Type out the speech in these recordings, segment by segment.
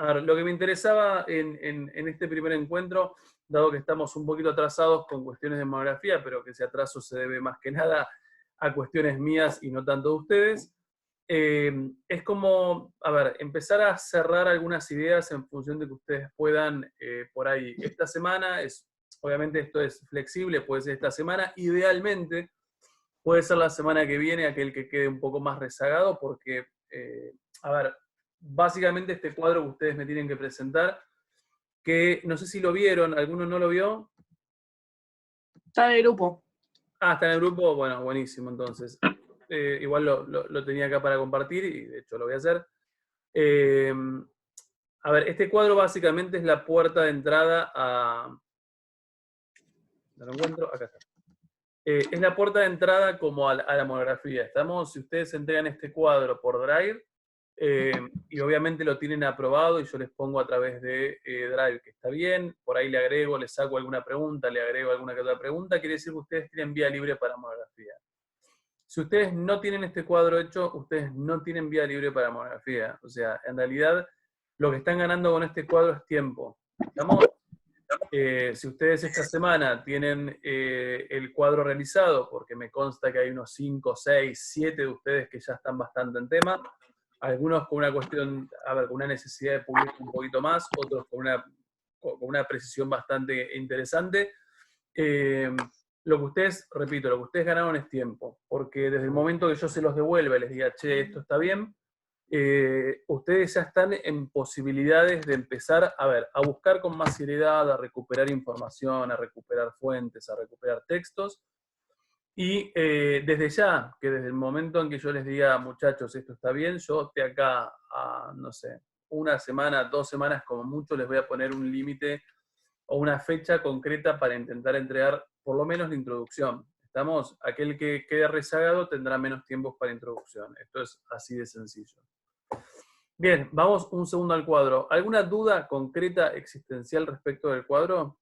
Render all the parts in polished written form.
A ver, lo que me interesaba en este primer encuentro, dado que estamos un poquito atrasados con cuestiones de monografía, pero que ese atraso se debe más que nada a cuestiones mías y no tanto de ustedes, es como, a ver, empezar a cerrar algunas ideas en función de que ustedes puedan, por ahí, esta semana, obviamente esto es flexible, puede ser esta semana, idealmente puede ser la semana que viene aquel que quede un poco más rezagado, porque, a ver, básicamente este cuadro que ustedes me tienen que presentar, que no sé si lo vieron, ¿alguno no lo vio? Está en el grupo. Ah, está en el grupo, bueno, buenísimo, entonces. Igual lo tenía acá para compartir y de hecho lo voy a hacer. Eh, a ver, este cuadro básicamente es la puerta de entrada a... ¿No lo encuentro? Acá está. Es la puerta de entrada como a la monografía. Estamos, si ustedes entregan este cuadro por Drive, y obviamente lo tienen aprobado y yo les pongo a través de Drive que está bien, por ahí le agrego, le saco alguna pregunta, le agrego alguna que otra pregunta, quiere decir que ustedes tienen vía libre para monografía. Si ustedes no tienen este cuadro hecho, ustedes no tienen vía libre para monografía. O sea, en realidad lo que están ganando con este cuadro es tiempo. ¿Estamos? Si ustedes esta semana tienen el cuadro realizado, porque me consta que hay unos 5, 6, 7 de ustedes que ya están bastante en tema, algunos con una cuestión, a ver, con una necesidad de publicar un poquito más, otros con una precisión bastante interesante. Lo que ustedes, repito, lo que ustedes ganaron es tiempo, porque desde el momento que yo se los devuelva y les diga, che, esto está bien, ustedes ya están en posibilidades de empezar a ver, a buscar con más seriedad, a recuperar información, a recuperar fuentes, a recuperar textos, y desde ya, que desde el momento en que yo les diga, muchachos, esto está bien, yo de acá a, no sé, una semana, 2 semanas como mucho, les voy a poner un límite o una fecha concreta para intentar entregar por lo menos la introducción. ¿Estamos? Aquel que quede rezagado tendrá menos tiempo para introducción. Esto es así de sencillo. Bien, vamos un segundo al cuadro. ¿Alguna duda concreta existencial respecto del cuadro?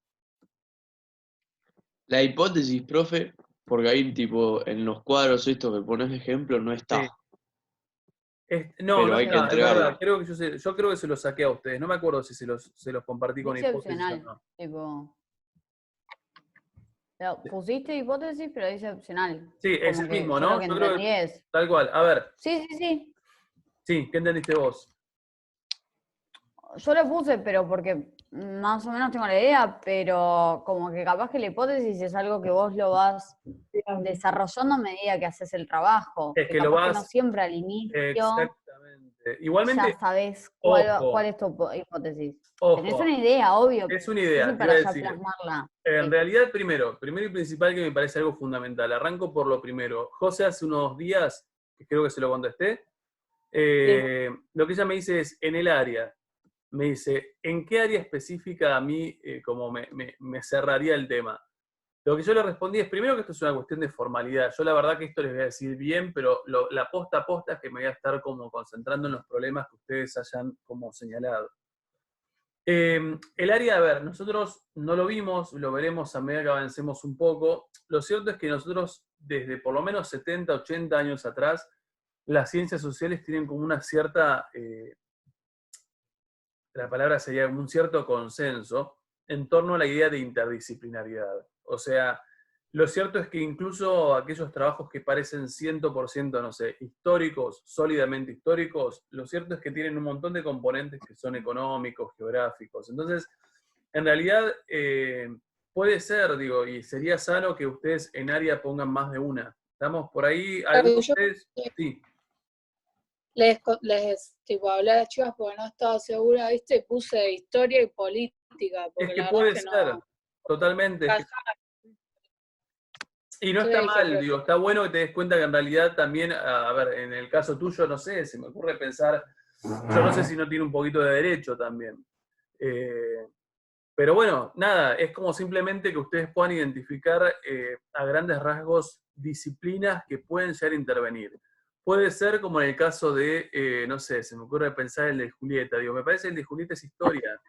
La hipótesis, profe, porque ahí tipo en los cuadros estos que pones de ejemplo no está, Sí. No, pero no hay que está, es verdad. entregarla. Yo creo que se los saqué a ustedes. No me acuerdo si se los compartí con Dice hipótesis o opcional, no. tipo. Pusiste hipótesis, pero dice opcional. Sí, es Como el que mismo, yo lo ¿no? que Yo creo entendí que es. tal cual. A ver, Sí, sí, sí. sí, ¿qué entendiste vos? Yo lo puse, pero porque más o menos tengo la idea, pero como que capaz que la hipótesis es algo que vos lo vas desarrollando a medida que haces el trabajo. Es Que que lo capaz que no vas... siempre al inicio Exactamente. ya Igualmente, sabés cuál ojo, es tu hipótesis. Tenés ojo. una idea, obvio, Es pero una es difícil idea, te iba a para ya decir. plasmarla. En Sí. realidad, primero y principal que me parece algo fundamental. Arranco por lo primero. José hace unos días, que creo que se lo contesté, lo que ella me dice es, en el área, me dice, ¿en qué área específica a mí como me cerraría el tema? Lo que yo le respondí es, primero que esto es una cuestión de formalidad. Yo la verdad que esto les voy a decir bien, pero la posta a posta es que me voy a estar como concentrando en los problemas que ustedes hayan como señalado. El área, a ver, nosotros no lo vimos, lo veremos a medida que avancemos un poco. Lo cierto es que nosotros, desde por lo menos 70, 80 años atrás, las ciencias sociales tienen como una cierta, la palabra sería un cierto consenso en torno a la idea de interdisciplinariedad. O sea, lo cierto es que incluso aquellos trabajos que parecen 100%, no sé, históricos, sólidamente históricos, lo cierto es que tienen un montón de componentes que son económicos, geográficos. Entonces, en realidad, puede ser, digo, y sería sano que ustedes en área pongan más de una. ¿Estamos por ahí? ¿Algunos de Yo ustedes? Sí. les tipo, hablé a las chicas porque no estaba segura, ¿viste? Y puse historia y política, porque Es que la verdad puede es que ser, no totalmente. encajaba. Y no está Entonces dije, mal, digo, está bueno que te des cuenta que en realidad también, a ver, en el caso tuyo, no sé, se me ocurre pensar, yo no sé si no tiene un poquito de derecho también. Pero bueno, nada, es como simplemente que ustedes puedan identificar a grandes rasgos disciplinas que pueden llegar a intervenir. Puede ser como en el caso de, no sé, se me ocurre pensar el de Julieta, digo, me parece el de Julieta es historia.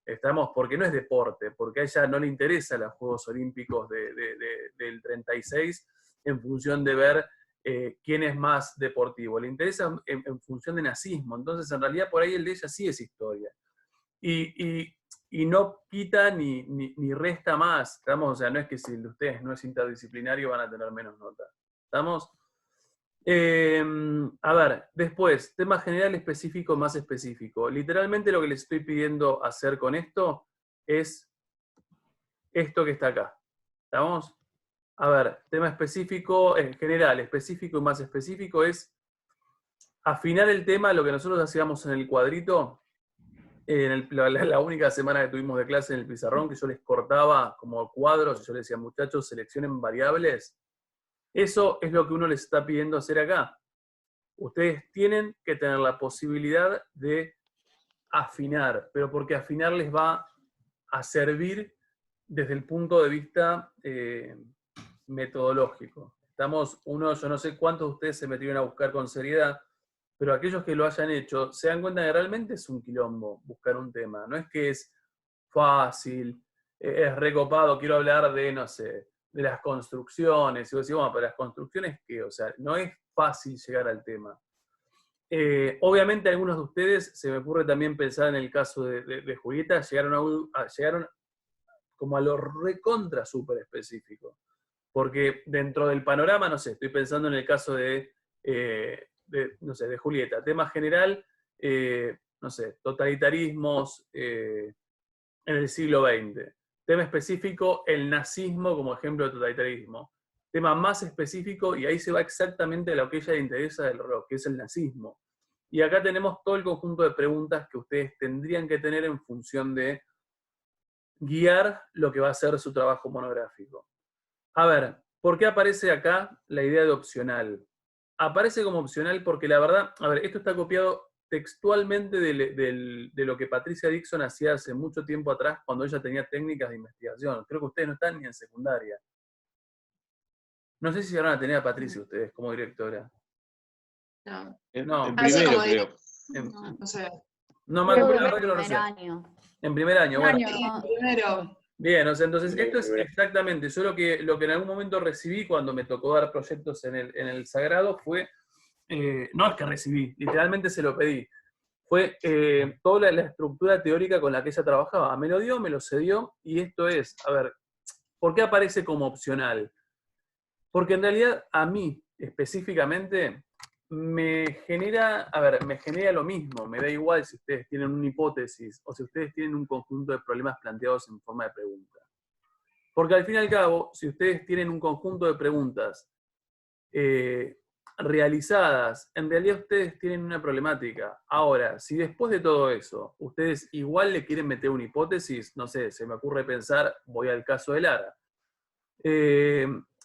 Estamos, porque no es deporte, porque a ella no le interesan los Juegos Olímpicos del 36 en función de ver quién es más deportivo. Le interesa en función de nazismo. Entonces, en realidad, por ahí el de ella sí es historia. y no quita ni resta más. ¿Estamos? O sea, no es que si el de ustedes no es interdisciplinario van a tener menos nota. ¿Estamos? A ver, después, tema general, específico, más específico. Literalmente lo que les estoy pidiendo hacer con esto es esto que está acá. ¿Estamos? A ver, tema específico, general, específico y más específico es afinar el tema, lo que nosotros hacíamos en el cuadrito, la única semana que tuvimos de clase en el pizarrón, que yo les cortaba como cuadros, y yo les decía, muchachos, seleccionen variables. Eso es lo que uno les está pidiendo hacer acá. Ustedes tienen que tener la posibilidad de afinar, pero porque afinar les va a servir desde el punto de vista metodológico. Yo no sé cuántos de ustedes se metieron a buscar con seriedad, pero aquellos que lo hayan hecho se dan cuenta que realmente es un quilombo buscar un tema. No es que es fácil, es recopado, quiero hablar de, no sé, de las construcciones. Y vos decís, bueno, pero las construcciones, ¿qué? O sea, no es fácil llegar al tema. Obviamente algunos de ustedes, se me ocurre también pensar en el caso de Julieta, llegaron como a lo recontra súper específico. Porque dentro del panorama, no sé, estoy pensando en el caso no sé, de Julieta, tema general, no sé, totalitarismos en el siglo XX. Tema específico, el nazismo como ejemplo de totalitarismo. Tema más específico, y ahí se va exactamente a lo que a ella le interesa del rock, que es el nazismo. Y acá tenemos todo el conjunto de preguntas que ustedes tendrían que tener en función de guiar lo que va a ser su trabajo monográfico. A ver, ¿por qué aparece acá la idea de opcional? Aparece como opcional porque la verdad, a ver, esto está copiado textualmente de lo que Patricia Dixon hacía hace mucho tiempo atrás cuando ella tenía técnicas de investigación. Creo que ustedes no están ni en secundaria. No sé si llegaron a tener a Patricia ustedes como directora. No. No. En Así primero, como creo. No sé. No me Creo acuerdo, que la verdad que no lo primer sé. año. En primer año, bueno. Año. Sí, primero. Bien, o sea, entonces Bien, esto es bien. exactamente, yo lo que en algún momento recibí cuando me tocó dar proyectos en el Sagrado fue, no es que recibí, literalmente se lo pedí, fue toda la estructura teórica con la que ella trabajaba. Me lo dio, me lo cedió, y esto es, a ver, ¿por qué aparece como opcional? Porque en realidad a mí, específicamente, me genera lo mismo, me da igual si ustedes tienen una hipótesis o si ustedes tienen un conjunto de problemas planteados en forma de pregunta. Porque al fin y al cabo, si ustedes tienen un conjunto de preguntas realizadas, en realidad ustedes tienen una problemática. Ahora, si después de todo eso, ustedes igual le quieren meter una hipótesis, no sé, se me ocurre pensar, voy al caso de Lara.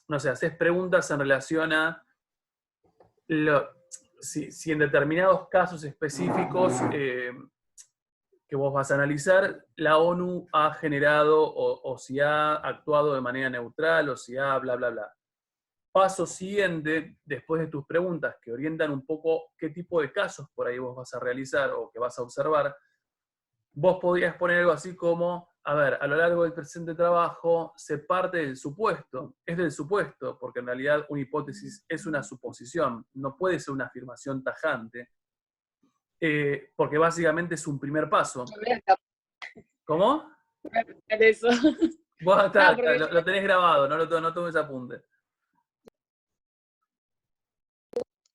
No sé, haces preguntas en relación a si en determinados casos específicos que vos vas a analizar, la ONU ha generado o si ha actuado de manera neutral o si ha bla, bla, bla. Paso siguiente, después de tus preguntas que orientan un poco qué tipo de casos por ahí vos vas a realizar o que vas a observar, vos podrías poner algo así como, a ver, a lo largo del presente trabajo se parte del supuesto, es del supuesto, porque en realidad una hipótesis es una suposición, no puede ser una afirmación tajante, porque básicamente es un primer paso. ¿Cómo? Eso. Vos porque lo tenés grabado, no tomes apunte.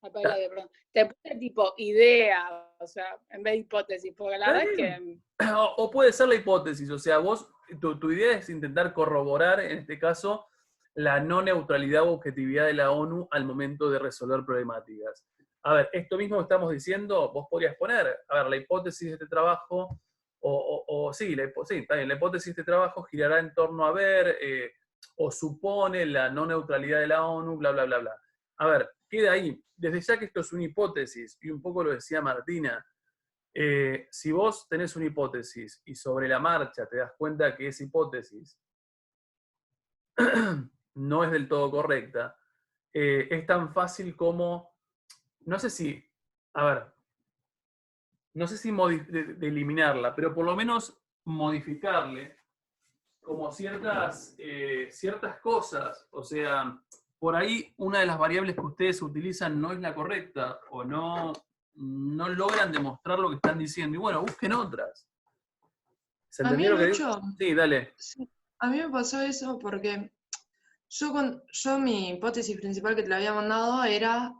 Perdón. Te puse tipo idea, o sea, en vez de hipótesis, porque la verdad es que O puede ser la hipótesis, o sea, vos, tu idea es intentar corroborar, en este caso, la no neutralidad o objetividad de la ONU al momento de resolver problemáticas. A ver, esto mismo que estamos diciendo, vos podrías poner, a ver, la hipótesis de este trabajo, sí, está bien, la hipótesis de este trabajo girará en torno a ver, o supone la no neutralidad de la ONU, bla, bla, bla, bla. A ver, queda ahí. Desde ya que esto es una hipótesis, y un poco lo decía Martina, si vos tenés una hipótesis y sobre la marcha te das cuenta que esa hipótesis no es del todo correcta, es tan fácil como, no sé si de eliminarla, pero por lo menos modificarle como ciertas cosas. O sea, por ahí una de las variables que ustedes utilizan no es la correcta o no logran demostrar lo que están diciendo. Y bueno, busquen otras. ¿Se A mí, entendió lo que digo? Lucho, Sí, dale. sí, a mí me pasó eso porque yo mi hipótesis principal que te la había mandado era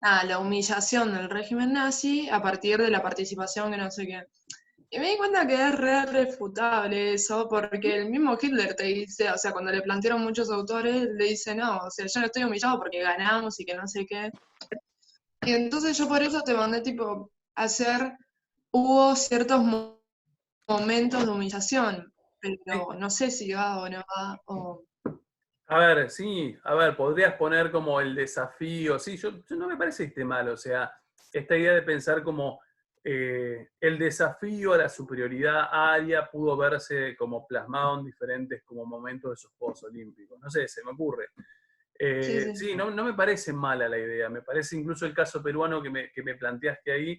la humillación del régimen nazi a partir de la participación que no sé qué. Y me di cuenta que es re refutable eso, porque el mismo Hitler te dice, o sea, cuando le plantearon muchos autores, le dice, no, o sea, yo no estoy humillado porque ganamos y que no sé qué. Y entonces yo por eso te mandé, tipo, hubo ciertos momentos de humillación, Sí. pero no sé si va o no va, o... A ver, sí, a ver, podrías poner como el desafío, sí, yo no me parece que esté mal, o sea, esta idea de pensar como el desafío a la superioridad aria pudo verse como plasmado en diferentes como momentos de esos Juegos Olímpicos, no sé, se me ocurre. Sí. Sí, no me parece mala la idea, me parece incluso el caso peruano que me planteaste ahí,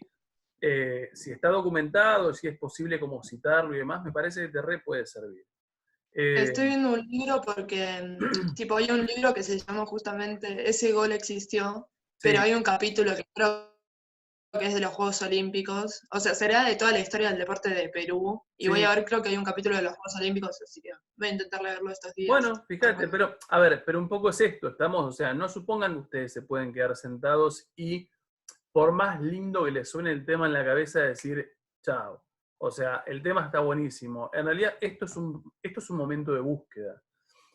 si está documentado, si es posible como citarlo y demás, me parece que te re puede servir. Estoy viendo un libro porque, tipo, hay un libro que se llama justamente Ese gol existió, pero Sí. hay un capítulo que creo que es de los Juegos Olímpicos, o sea, será de toda la historia del deporte de Perú, y voy Sí. a ver, creo que hay un capítulo de los Juegos Olímpicos, así que voy a intentar leerlo estos días. Bueno, fíjate, pero a ver, pero un poco es esto, estamos, o sea, no supongan que ustedes se pueden quedar sentados y por más lindo que les suene el tema en la cabeza, decir, chao. O sea, el tema está buenísimo. En realidad, esto es un momento de búsqueda.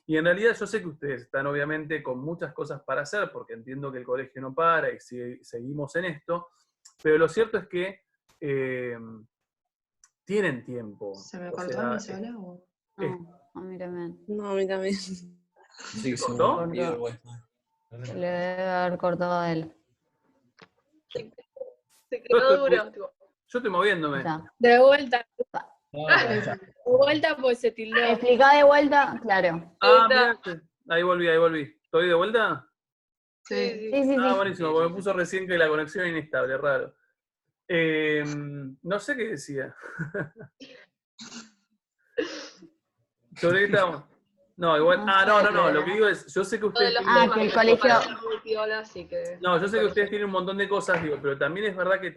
Y en realidad yo sé que ustedes están obviamente con muchas cosas para hacer, porque entiendo que el colegio no para y seguimos en esto, pero lo cierto es que tienen tiempo. ¿Se me O cortó a mí sea, sola? O... No, a mí también. No, a mí también. ¿se cortó? Cortó. Se le debe haber cortado a él. Se quedó duro. Tipo, Yo estoy moviéndome. Ya. De vuelta, Ah, de vuelta pues se tildó. Explica de vuelta, claro. Ah, Ahí está. mirá, ahí volví. ¿Estoy de vuelta? Sí. Sí, sí, Ah, sí. buenísimo, porque me puso recién que la conexión es inestable, raro. No sé qué decía. ¿Sobre qué estábamos? No, igual. No Ah, sé, no. Lo pero- que digo es, yo sé que Lo de ustedes los tienen. Ah, temas que el que colegio- para ser muy piola, así que... No, yo sé que ustedes tienen un montón de cosas, digo, pero también es verdad que,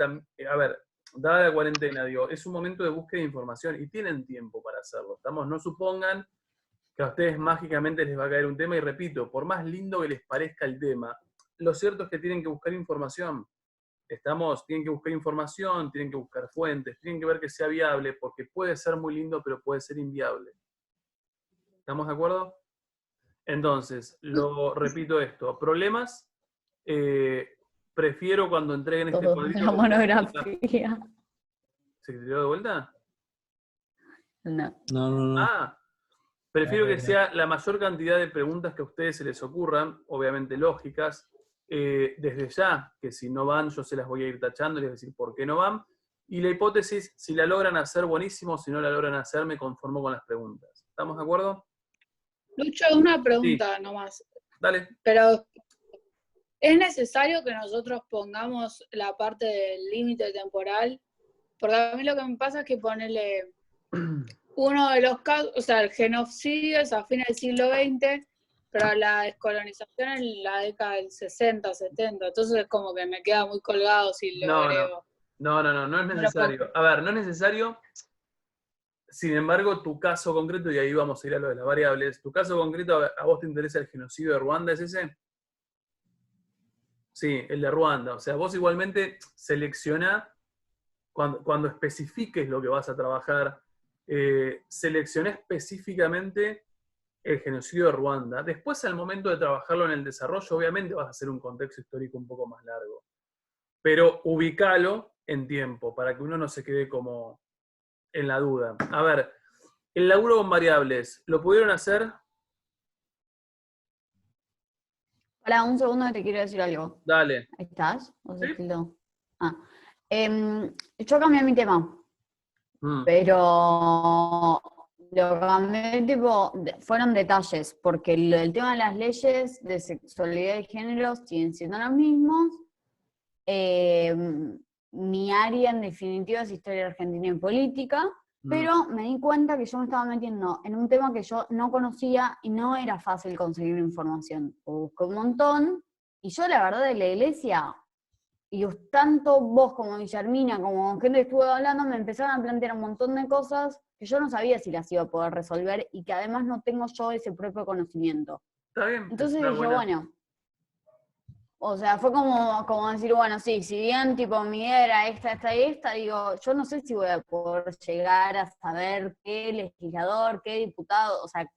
a ver, dada la cuarentena, digo, es un momento de búsqueda de información y tienen tiempo para hacerlo. No supongan que a ustedes mágicamente les va a caer un tema y repito, por más lindo que les parezca el tema, lo cierto es que tienen que buscar información. Tienen que buscar información, tienen que buscar fuentes, tienen que ver que sea viable, porque puede ser muy lindo, pero puede ser inviable. ¿Estamos de acuerdo? Entonces, lo repito esto, problemas, prefiero cuando entreguen este Todo, cuadrito. la monografía. ¿Se tiró de vuelta? No. No. Ah, prefiero que sea la mayor cantidad de preguntas que a ustedes se les ocurran, obviamente lógicas, desde ya, que si no van yo se las voy a ir tachando, les voy a decir por qué no van, y la hipótesis, si la logran hacer, buenísimo, si no la logran hacer, me conformo con las preguntas. ¿Estamos de acuerdo? Lucho, una pregunta nomás. Dale. Pero, ¿es necesario que nosotros pongamos la parte del límite temporal? Porque a mí lo que me pasa es que ponerle uno de los casos, o sea, el genocidio es a fines del siglo XX, pero la descolonización en la década del 60, 70, entonces es como que me queda muy colgado si lo agrego. No es necesario. A ver, no es necesario. Sin embargo, tu caso concreto, y ahí vamos a ir a lo de las variables, tu caso concreto, ¿a vos te interesa el genocidio de Ruanda? ¿Es ese? Sí, el de Ruanda. O sea, vos igualmente seleccioná, cuando especifiques lo que vas a trabajar, seleccioná específicamente el genocidio de Ruanda. Después, al momento de trabajarlo en el desarrollo, obviamente vas a hacer un contexto histórico un poco más largo. Pero ubicalo en tiempo, para que uno no se quede como en la duda. A ver, el laburo con variables, ¿lo pudieron hacer? Para un segundo que te quiero decir algo. Dale. ¿Ahí estás? ¿O se Sí. tildó? Ah. Yo cambié mi tema, Mm. pero lo cambié tipo, fueron detalles, porque el tema de las leyes de sexualidad y género siguen siendo los mismos. Mi área en definitiva es historia argentina y política, pero me di cuenta que yo me estaba metiendo en un tema que yo no conocía y no era fácil conseguir información. Busqué un montón, y yo la verdad de la iglesia y tanto vos como Guillermina, como con gente que estuve hablando, me empezaron a plantear un montón de cosas que yo no sabía si las iba a poder resolver y que además no tengo yo ese propio conocimiento. Está bien. Entonces es una dije, buena- bueno, o sea, fue como decir, bueno, sí, si bien tipo mi idea era esta y esta, digo, yo no sé si voy a poder llegar a saber qué legislador, qué diputado, o sea,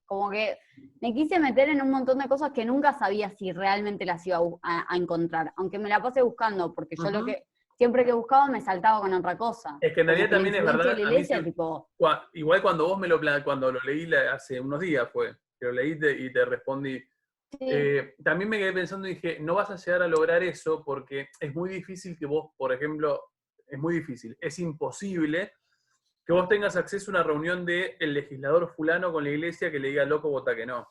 como que me quise meter en un montón de cosas que nunca sabía si realmente las iba a encontrar, aunque me la pasé buscando, porque yo Ujú. siempre que buscaba me saltaba con otra cosa. Es que en Como realidad que la también es influencia verdad, de la a mí iglesia, sí- tipo, igual cuando vos cuando lo leí hace unos días fue, que lo leí y te respondí. sí, También me quedé pensando y dije, no vas a llegar a lograr eso porque es muy difícil que vos, por ejemplo, es muy difícil, es imposible que vos tengas acceso a una reunión del legislador fulano con la iglesia que le diga loco, vota que no.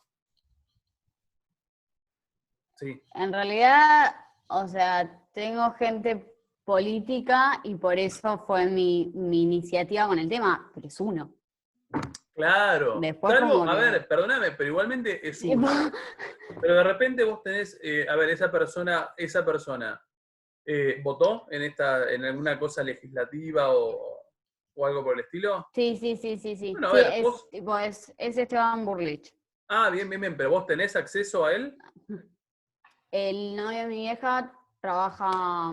Sí, en realidad, o sea, tengo gente política y por eso fue mi iniciativa con el tema, pero es uno. claro. Después Salvo, como a que, ver, perdóname, pero igualmente es tipo, uno. Pero de repente vos tenés, a ver, esa persona ¿votó en alguna cosa legislativa o algo por el estilo? sí. Bueno, a Sí, ver, vos, es Esteban Burlich. bien, pero vos tenés acceso a él. El novio de mi vieja trabaja,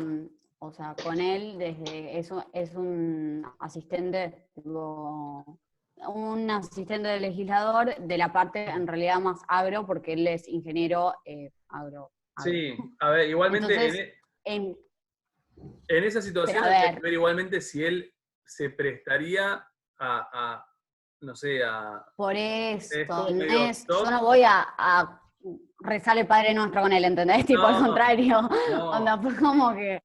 o sea, con él es un asistente, tipo, un asistente del legislador de la parte en realidad más agro, porque él es ingeniero agro. Sí, a ver, igualmente Entonces, en- en esa pero situación a habría que ver, ver igualmente si él se prestaría no sé, a por es esto, como no medio es, yo stock. no voy a rezar el Padre Nuestro con él, ¿entendés? Tipo, al No, contrario, no. onda, fue como que,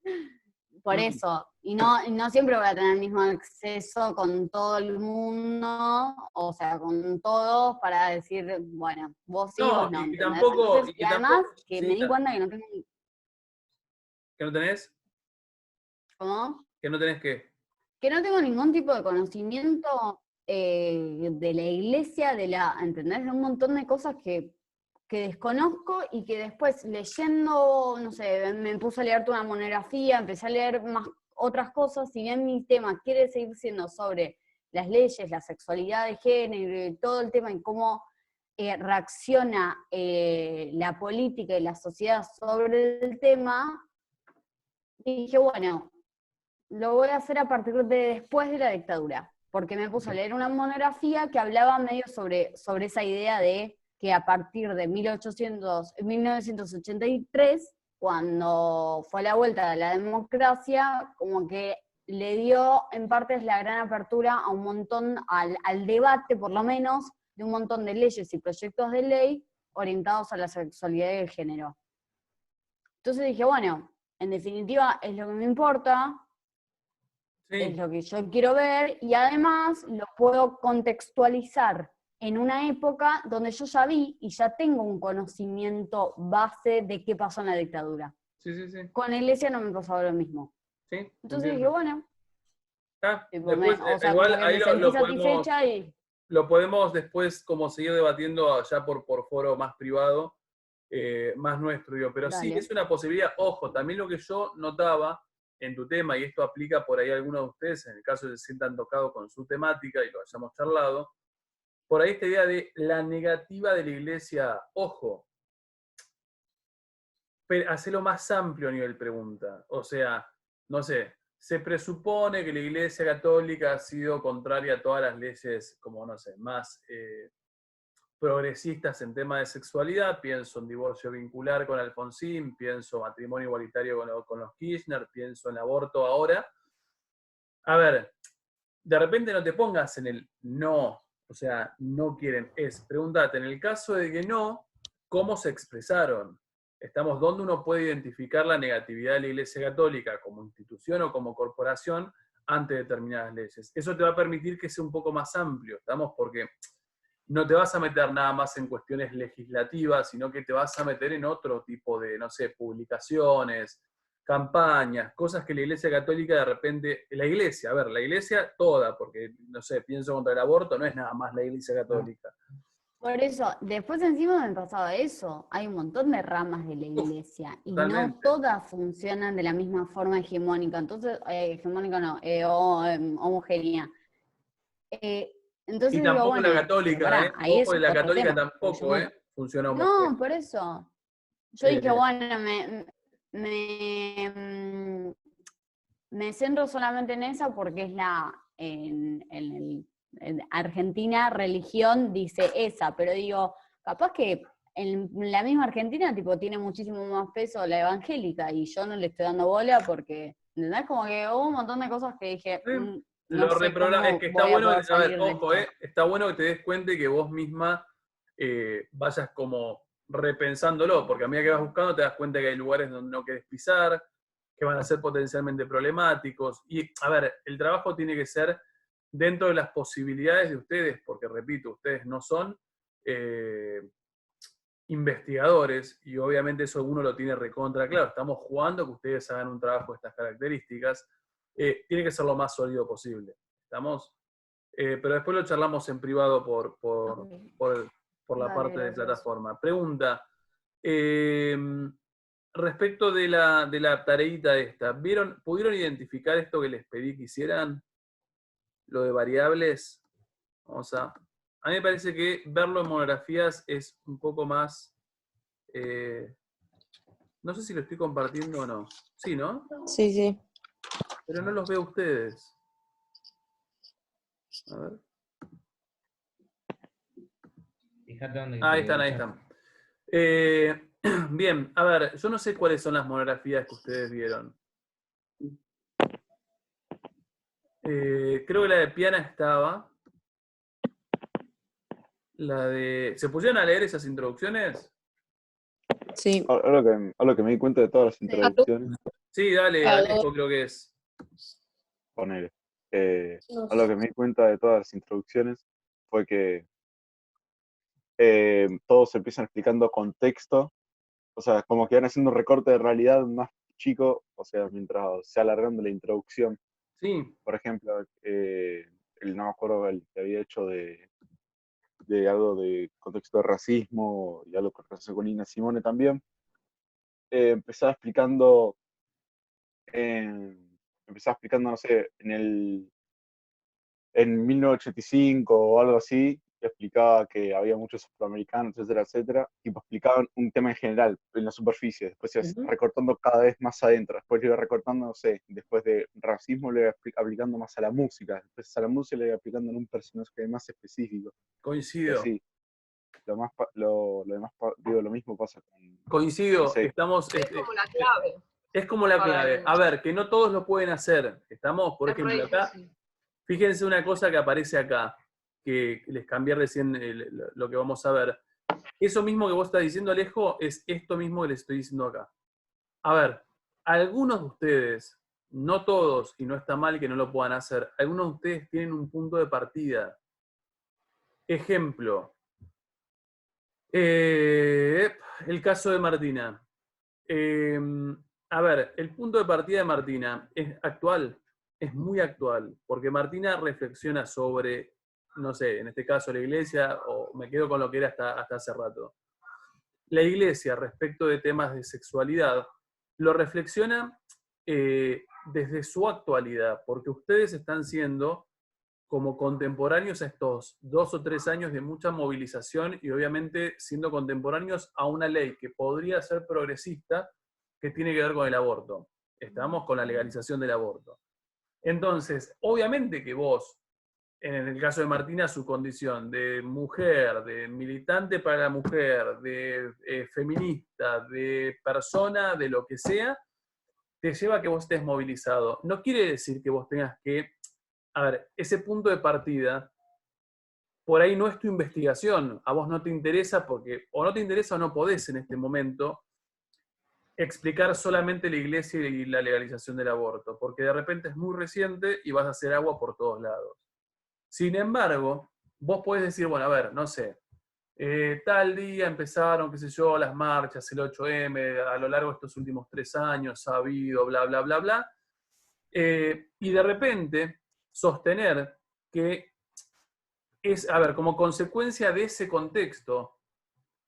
por Mm. eso, y no siempre voy a tener el mismo acceso con todo el mundo, o sea, con todos, para decir, bueno, vos sí, vos No, no, y que ¿entendés? tampoco, Entonces, y y que además, tampoco, que me sí, di cuenta que no tengo, que no tenés, ¿cómo? que no tenés que. Que no tengo ningún tipo de conocimiento de la iglesia, ¿entendés? De un montón de cosas que desconozco y que después leyendo, no sé, me puse a leer toda una monografía, empecé a leer más otras cosas, si bien mi tema quiere seguir siendo sobre las leyes, la sexualidad de género y todo el tema y cómo reacciona la política y la sociedad sobre el tema, dije, bueno, lo voy a hacer a partir de después de la dictadura, porque me puse a leer una monografía que hablaba medio sobre esa idea de que a partir de 1983, cuando fue la vuelta de la democracia, como que le dio en partes la gran apertura a un montón, al debate por lo menos, de un montón de leyes y proyectos de ley orientados a la sexualidad y el género. Entonces dije, bueno, en definitiva es lo que me importa, es Sí, lo que yo quiero ver y además lo puedo contextualizar en una época donde yo ya vi y ya tengo un conocimiento base de qué pasó en la dictadura. sí. Con la iglesia no me pasaba lo mismo. Sí, Entonces dije, entiendo. bueno, tipo, Después, o sea, como igual que ahí me sentí satisfecha y lo podemos después como seguir debatiendo allá por foro más privado, más nuestro, digo. Pero sí, dale. es una posibilidad. Ojo, también lo que yo notaba en tu tema, y esto aplica por ahí a algunos de ustedes, en el caso de que se sientan tocados con su temática y lo hayamos charlado, por ahí esta idea de la negativa de la iglesia, ojo, hacerlo más amplio a nivel pregunta. O sea, no sé, se presupone que la Iglesia Católica ha sido contraria a todas las leyes, como no sé, más progresistas en tema de sexualidad. Pienso en divorcio vincular con Alfonsín, pienso en matrimonio igualitario con los Kirchner, pienso en aborto ahora. A ver, de repente no te pongas en el no, o sea, no quieren, pregúntate, en el caso de que no, ¿cómo se expresaron? Estamos donde uno puede identificar la negatividad de la Iglesia Católica como institución o como corporación ante determinadas leyes. Eso te va a permitir que sea un poco más amplio, ¿estamos? Porque no te vas a meter nada más en cuestiones legislativas, sino que te vas a meter en otro tipo de, no sé, publicaciones, campañas, cosas que la Iglesia Católica de repente, la Iglesia, la Iglesia toda, porque, no sé, pienso contra el aborto, no es nada más la Iglesia Católica. Por eso, después encima me pasaba eso. Hay un montón de ramas de la iglesia y no totalmente. todas funcionan de la misma forma hegemónica. Entonces, hegemónica no, homogénea. Entonces Y digo, tampoco la bueno, pero católica, pará, ahí Ojo, es de la otro católica tema. Porque yo tampoco, funciona no, homogéneo. por eso. Yo dije, Eh, bueno, me, me centro solamente en esa porque es en Argentina religión dice esa, pero digo, capaz que en la misma Argentina tipo tiene muchísimo más peso la evangélica y yo no le estoy dando bola porque, ¿entendés? Como que hubo un montón de cosas que dije, no Lo sé reprograma. Es cómo que está voy a bueno, poder a ver, salir de ojo, esto. está bueno que te des cuenta y que vos misma vayas como repensándolo, porque a medida que vas buscando te das cuenta que hay lugares donde no querés pisar, que van a ser potencialmente problemáticos. Y, a ver, el trabajo tiene que ser dentro de las posibilidades de ustedes, porque, repito, ustedes no son investigadores, y obviamente eso uno lo tiene recontra claro. Estamos jugando que ustedes hagan un trabajo de estas características. Tiene que ser lo más sólido posible. ¿Estamos? Pero después lo charlamos en privado por la Dale, parte de gracias. plataforma. Pregunta. Respecto de la tareita esta, ¿pudieron identificar esto que les pedí que hicieran? Lo de variables. A mí me parece que verlo en monografías es un poco más. No sé si lo estoy compartiendo o no. Sí, ¿no? Sí, sí. Pero no los veo a ustedes. A ver. Fíjate dónde Ahí te están, quedó ahí el chat. están. Bien, a ver, yo no sé cuáles son las monografías que ustedes vieron. Creo que la de Piana estaba. ¿Se pusieron a leer esas introducciones? Sí. Ahora que me di cuenta de todas las introducciones, Sí, dale, A Alejo creo que es. ponele. No Ahora sé. que me di cuenta de todas las introducciones fue que todos empiezan explicando contexto, o sea, como que van haciendo un recorte de realidad más chico, o sea, mientras se alargando la introducción. Sí, Por ejemplo, no me acuerdo el que había hecho de algo de contexto de racismo y algo con relación con Nina Simone también. Empezaba explicando, no sé, en 1985 o algo así, explicaba que había muchos afroamericanos, etcétera, etcétera, y pues explicaban un tema en general, en la superficie, después iba recortando cada vez más adentro, después le iba recortando, no sé, después de racismo le iba aplicando más a la música, después a la música le iba aplicando en un personaje más específico, y coincido. así. Lo mismo pasa con, no Coincido, sé, estamos. Es como la clave. Es como la Para clave. el- A ver, que no todos lo pueden hacer. Estamos, por Es re ejemplo, acá. difícil. Fíjense una cosa que aparece acá, que les cambié recién lo que vamos a ver. Eso mismo que vos estás diciendo, Alejo, es esto mismo que les estoy diciendo acá. A ver, algunos de ustedes, no todos, y no está mal que no lo puedan hacer, algunos de ustedes tienen un punto de partida. Ejemplo, el caso de Martina. A ver, el punto de partida de Martina es actual, es muy actual, porque Martina reflexiona sobre, no sé, en este caso la iglesia, o me quedo con lo que era hasta hace rato. La iglesia respecto de temas de sexualidad lo reflexiona desde su actualidad, porque ustedes están siendo como contemporáneos a estos 2 o 3 años de mucha movilización y obviamente siendo contemporáneos a una ley que podría ser progresista que tiene que ver con el aborto. Estamos con la legalización del aborto. Entonces, obviamente que vos, en el caso de Martina, su condición de mujer, de militante para la mujer, de feminista, de persona, de lo que sea, te lleva a que vos estés movilizado. No quiere decir que vos tengas que, a ver, ese punto de partida, por ahí no es tu investigación, a vos no te interesa porque, o no te interesa o no podés en este momento explicar solamente la iglesia y la legalización del aborto, porque de repente es muy reciente y vas a hacer agua por todos lados. Sin embargo, vos podés decir, bueno, a ver, no sé, tal día empezaron, qué sé yo, las marchas, el 8M, a lo largo de estos últimos 3 años ha habido, bla, bla, bla, bla, y de repente sostener que a ver, como consecuencia de ese contexto,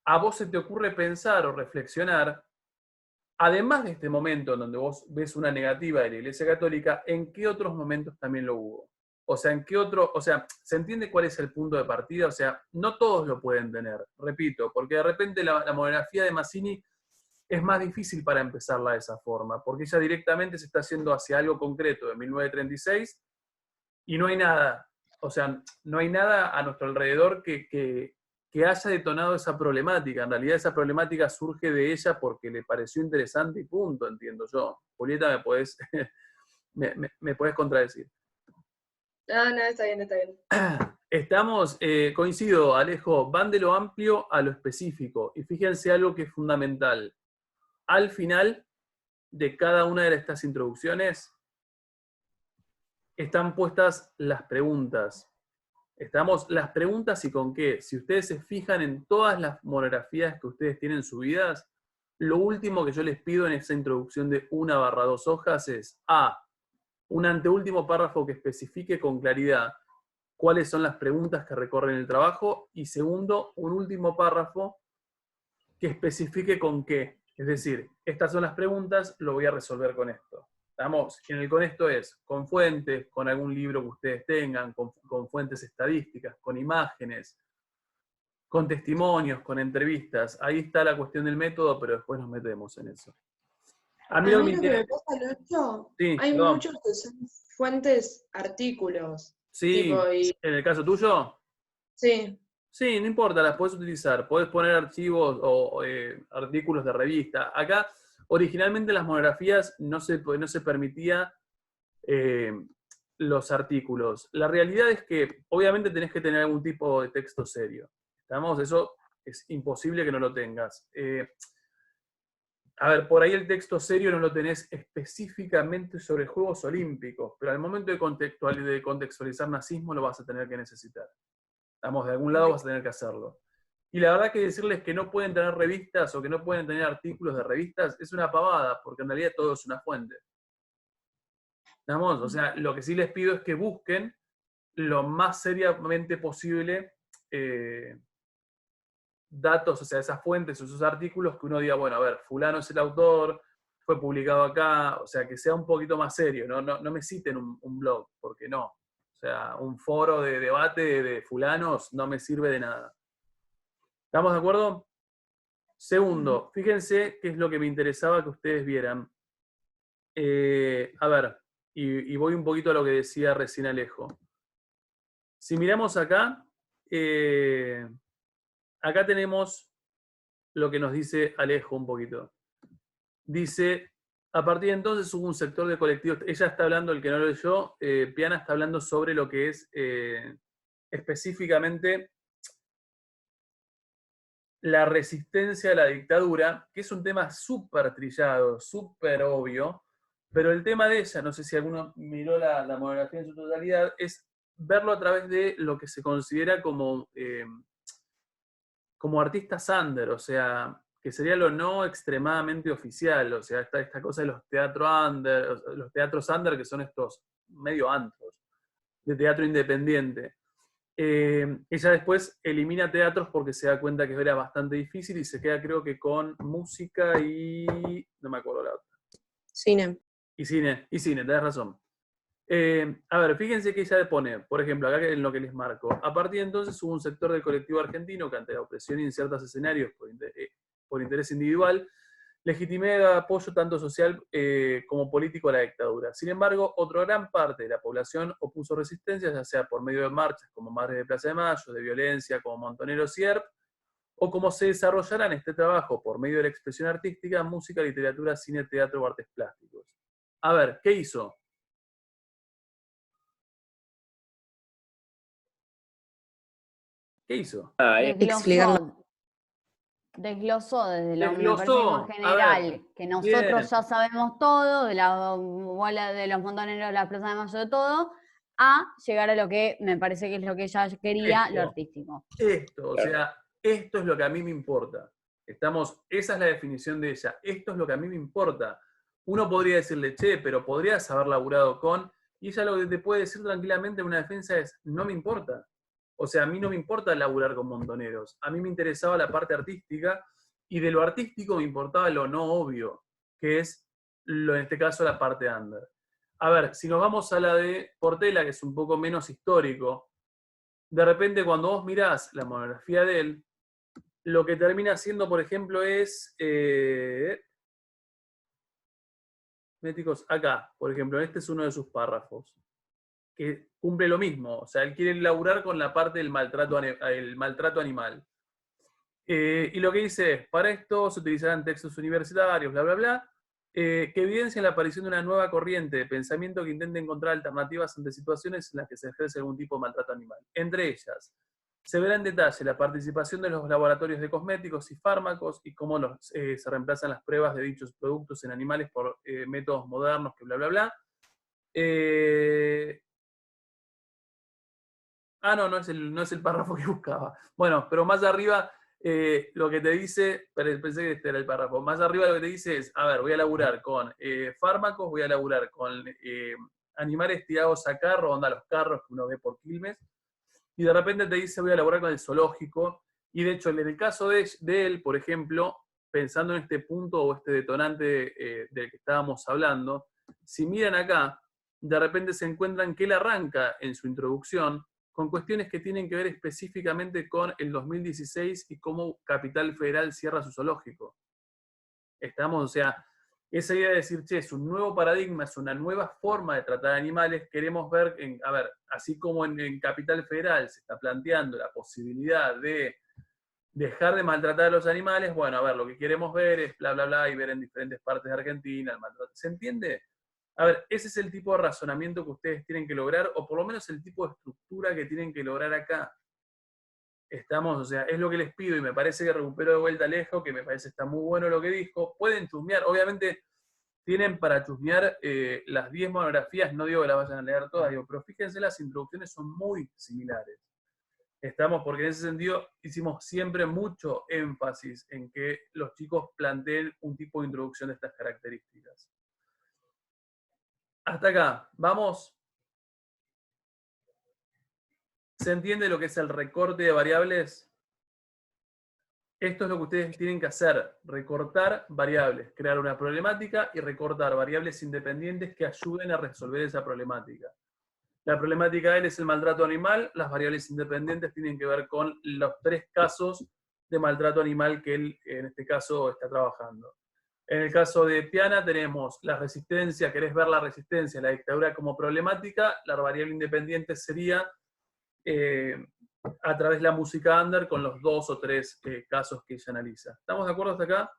a vos se te ocurre pensar o reflexionar, además de este momento en donde vos ves una negativa de la Iglesia Católica, ¿en qué otros momentos también lo hubo? O sea, ¿se entiende cuál es el punto de partida? O sea, no todos lo pueden tener, repito, porque de repente la monografía de Mazzini es más difícil para empezarla de esa forma, porque ella directamente se está haciendo hacia algo concreto de 1936 y no hay nada, o sea, no hay nada a nuestro alrededor que haya detonado esa problemática. En realidad esa problemática surge de ella porque le pareció interesante y punto, entiendo yo. Julieta, me podés contradecir. No, está bien, está bien. Estamos, coincido, Alejo, van de lo amplio a lo específico. Y fíjense algo que es fundamental. Al final de cada una de estas introducciones están puestas las preguntas. Las preguntas y con qué. Si ustedes se fijan en todas las monografías que ustedes tienen subidas, lo último que yo les pido en esa introducción de 1/2 hojas es un anteúltimo párrafo que especifique con claridad cuáles son las preguntas que recorren el trabajo, y segundo, un último párrafo que especifique con qué. Es decir, estas son las preguntas, lo voy a resolver con esto. ¿Estamos? Y en el con esto es con fuentes, con algún libro que ustedes tengan, con fuentes estadísticas, con imágenes, con testimonios, con entrevistas. Ahí está la cuestión del método, pero después nos metemos en eso. A mí lo que me pasa, Lucho, sí, hay perdón. muchos que son fuentes, artículos. Sí, tipo, ¿en el caso tuyo? Sí. Sí, no importa, las podés utilizar. Podés poner archivos o artículos de revista. Acá, originalmente las monografías no se permitía los artículos. La realidad es que obviamente tenés que tener algún tipo de texto serio. ¿Estamos? Eso es imposible que no lo tengas. A ver, por ahí el texto serio no lo tenés específicamente sobre Juegos Olímpicos, pero al momento de contextualizar nazismo lo vas a tener que necesitar. Estamos, de algún lado vas a tener que hacerlo. Y la verdad que decirles que no pueden tener revistas o que no pueden tener artículos de revistas es una pavada, porque en realidad todo es una fuente. ¿Estamos? O sea, lo que sí les pido es que busquen lo más seriamente posible datos, o sea, esas fuentes o esos artículos que uno diga, bueno, a ver, fulano es el autor, fue publicado acá, o sea, que sea un poquito más serio, no me citen un blog, porque no. O sea, un foro de debate de fulanos no me sirve de nada. ¿Estamos de acuerdo? Segundo, fíjense qué es lo que me interesaba que ustedes vieran. A ver, y voy un poquito a lo que decía recién Alejo. Si miramos acá, acá tenemos lo que nos dice Alejo un poquito. Dice, a partir de entonces hubo un sector de colectivos, ella está hablando, el que no lo leyó, Piana está hablando sobre lo que es específicamente la resistencia a la dictadura, que es un tema súper trillado, súper obvio, pero el tema de ella, no sé si alguno miró la monografía en su totalidad, es verlo a través de lo que se considera como artistas under, o sea, que sería lo no extremadamente oficial, o sea, esta cosa de los teatros under, que son estos medio antros, de teatro independiente. Ella después elimina teatros porque se da cuenta que era bastante difícil y se queda, creo que, con música y... no me acuerdo la otra. Cine. Y cine, tenés razón. A ver, fíjense que ella pone, por ejemplo, acá en lo que les marco, a partir de entonces hubo un sector del colectivo argentino que ante la opresión y en ciertos escenarios por interés individual, legitimé el apoyo tanto social como político a la dictadura. Sin embargo, otra gran parte de la población opuso resistencia, ya sea por medio de marchas como Madres de Plaza de Mayo, de violencia como Montoneros y ERP, o como se desarrollará en este trabajo por medio de la expresión artística, música, literatura, cine, teatro o artes plásticos. A ver, ¿qué hizo? ¿Qué hizo? Desglosó desde lo marxismo general, que nosotros ya sabemos todo, de la bola de los montoneros de la Plaza de Mayo, de todo, a llegar a lo que me parece que es lo que ella quería, lo artístico. O sea, esto es lo que a mí me importa. Esa es la definición de ella. Esto es lo que a mí me importa. Uno podría decirle, che, pero podrías haber laburado con... Y ella lo que te puede decir tranquilamente en una defensa es, no me importa. O sea, a mí no me importa laburar con montoneros. A mí me interesaba la parte artística y de lo artístico me importaba lo no obvio, que es, en este caso, la parte under. A ver, si nos vamos a la de Portela, que es un poco menos histórico, de repente cuando vos mirás la monografía de él, lo que termina siendo, por ejemplo, es... Méticos, acá, por ejemplo, este es uno de sus párrafos, que cumple lo mismo. O sea, él quiere laburar con la parte del maltrato animal. Y lo que dice es, para esto se utilizarán textos universitarios, bla, bla, bla, que evidencian la aparición de una nueva corriente de pensamiento que intenta encontrar alternativas ante situaciones en las que se ejerce algún tipo de maltrato animal. Entre ellas, se verá en detalle la participación de los laboratorios de cosméticos y fármacos y cómo se reemplazan las pruebas de dichos productos en animales por métodos modernos, que bla, bla, bla. No es el párrafo que buscaba. Bueno, pero más arriba lo que te dice, pensé que este era el párrafo, más arriba lo que te dice es, a ver, voy a laburar con fármacos, voy a laburar con animales tirados a carro, onda los carros que uno ve por Quilmes, y de repente te dice voy a laburar con el zoológico, y de hecho en el caso de él, por ejemplo, pensando en este punto o este detonante del que estábamos hablando, si miran acá, de repente se encuentran que él arranca en su introducción con cuestiones que tienen que ver específicamente con el 2016 y cómo Capital Federal cierra su zoológico. O sea, esa idea de decir, che, es un nuevo paradigma, es una nueva forma de tratar animales, queremos ver, a ver, así como en Capital Federal se está planteando la posibilidad de dejar de maltratar a los animales, bueno, a ver, lo que queremos ver es bla, bla, bla, y ver en diferentes partes de Argentina el maltrato. ¿Se entiende? A ver, ese es el tipo de razonamiento que ustedes tienen que lograr, o por lo menos el tipo de estructura que tienen que lograr acá. O sea, es lo que les pido, y me parece que recupero de vuelta Alejo, que me parece está muy bueno lo que dijo. Pueden chusmear, obviamente tienen para chusmear las 10 monografías, no digo que las vayan a leer todas, digo, pero fíjense, las introducciones son muy similares. Porque en ese sentido hicimos siempre mucho énfasis en que los chicos planteen un tipo de introducción de estas características. Hasta acá, vamos. ¿Se entiende lo que es el recorte de variables? Esto es lo que ustedes tienen que hacer, recortar variables, crear una problemática y recortar variables independientes que ayuden a resolver esa problemática. La problemática de él es el maltrato animal, las variables independientes tienen que ver con los 3 casos de maltrato animal que él en este caso está trabajando. En el caso de Piana tenemos la resistencia, querés ver la resistencia, la dictadura como problemática, la variable independiente sería a través de la música under con los 2 o 3 casos que ella analiza. ¿Estamos de acuerdo hasta acá?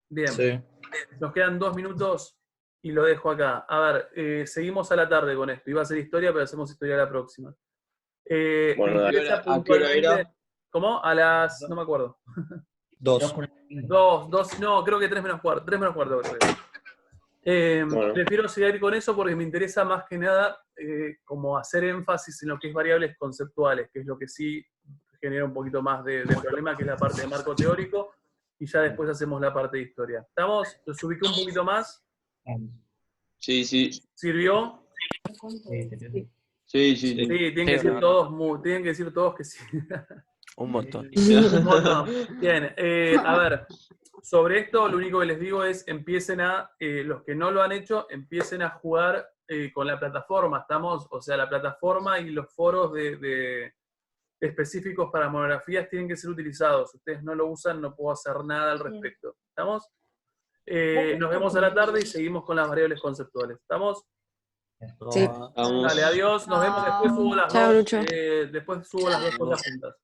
Bien. Sí. Nos quedan 2 minutos y lo dejo acá. A ver, seguimos a la tarde con esto. Iba a ser historia, pero hacemos historia la próxima. Bueno, ¿a qué hora era? ¿Cómo? A las... no me acuerdo. 2. 2, no, creo que 3 menos cuarto. 3 menos cuarto, creo que. Bueno. Prefiero seguir con eso porque me interesa más que nada como hacer énfasis en lo que es variables conceptuales, que es lo que sí genera un poquito más de problema, que es la parte de marco teórico, y ya después hacemos la parte de historia. ¿Estamos? ¿Los ubiqué un poquito más? Sí, sí. ¿Sirvió? Sí. Sí, tienen que decir todos que sí. Un montón. Un montón. Bien, a ver, sobre esto lo único que les digo es empiecen los que no lo han hecho, empiecen a jugar con la plataforma, o sea, la plataforma y los foros específicos para monografías tienen que ser utilizados. Si ustedes no lo usan, no puedo hacer nada al respecto. ¿Estamos? Nos vemos a la tarde y seguimos con las variables conceptuales. ¿Estamos? Sí. Dale, adiós. Nos vemos. Después subo las Chao, dos. Lucho. Después subo las 2 cosas juntas.